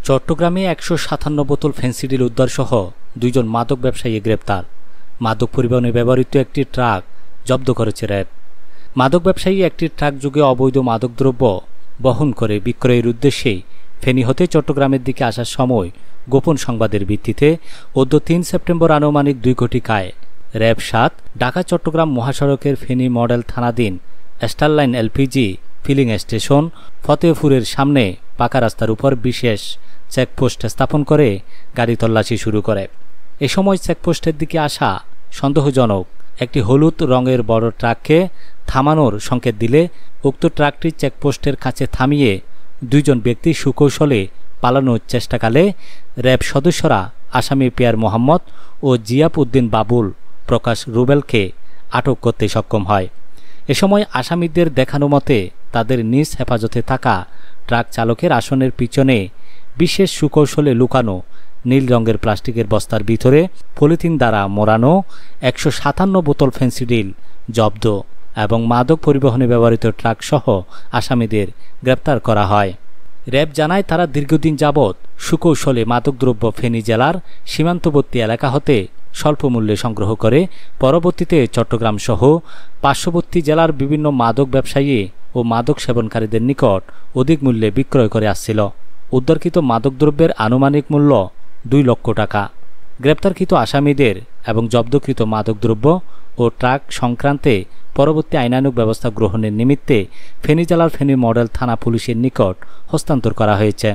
চট্টগ্রামে ১৫৭ বোতল ফেন্সিডিল উদ্ধারসহ ২ জন মাদক ব্যবসায়ী গ্রেপ্তার। মাদক পরিবহনে ব্যবহৃত একটি ট্রাক জব্দ করেছে র্যাব। মাদক ব্যবসায়ী একটি ট্রাকযোগে অবৈধ মাদকদ্রব্য বহন করে বিক্রয়ের উদ্দেশ্যে ফেনী হতে চট্টগ্রামের দিকে আসার সময় গোপন সংবাদের ভিত্তিতে ৩ সেপ্টেম্বর আনুমানিক ২ ঘটিকায় র্যাব ৭ ঢাকা চট্টগ্রাম মহাসড়কের ফেনী মডেল থানাধীন স্টারলাইন এলপিজি ফিলিং স্টেশন ফতেপুরের সামনে পাকা রাস্তার উপর বিশেষ চেকপোস্ট স্থাপন করে গাড়ি তল্লাশি শুরু করে। এ সময় চেকপোস্টের দিকে আসা সন্দেহজনক একটি হলুদ রঙের বড় ট্রাককে থামানোর সংকেত দিলে উক্ত ট্রাকটি চেকপোস্টের কাছে থামিয়ে ২ জন ব্যক্তি সুকৌশলে পালানোর চেষ্টাকালে র্যাব সদস্যরা আসামি পিয়ার মোহাম্মদ ও জিয়াব উদ্দিন বাবুল প্রকাশ রুবেলকে আটক করতে সক্ষম হয়। এ সময় আসামিদের দেখানো মতে তাদের নিজ হেফাজতে থাকা ট্রাক চালকের আসনের পিছনে বিশেষ সুকৌশলে লুকানো নীল রঙের প্লাস্টিকের বস্তার ভিতরে পলিথিন দ্বারা মোড়ানো ১৫৭ বোতল ফেন্সিডিল জব্দ এবং মাদক পরিবহনে ব্যবহৃত ট্রাকসহ আসামিদের গ্রেপ্তার করা হয়। র্যাব জানায় তারা দীর্ঘদিন যাবৎ সুকৌশলে মাদকদ্রব্য ফেনী জেলার সীমান্তবর্তী এলাকা হতে স্বল্প মূল্যে সংগ্রহ করে পরবর্তীতে চট্টগ্রাম সহ পার্শ্ববর্তী জেলার বিভিন্ন মাদক ব্যবসায়ী ও মাদক সেবনকারীদের নিকট অধিক মূল্যে বিক্রয় করে আসছিল। উদ্ধারকৃত মাদকদ্রব্যের আনুমানিক মূল্য ২ লক্ষ টাকা। গ্রেপ্তারকৃত আসামিদের এবং জব্দকৃত মাদকদ্রব্য ও ট্রাক সংক্রান্তে পরবর্তী আইনানুগ ব্যবস্থা গ্রহণের নিমিত্তে ফেনী জেলার ফেনী মডেল থানা পুলিশের নিকট হস্তান্তর করা হয়েছে।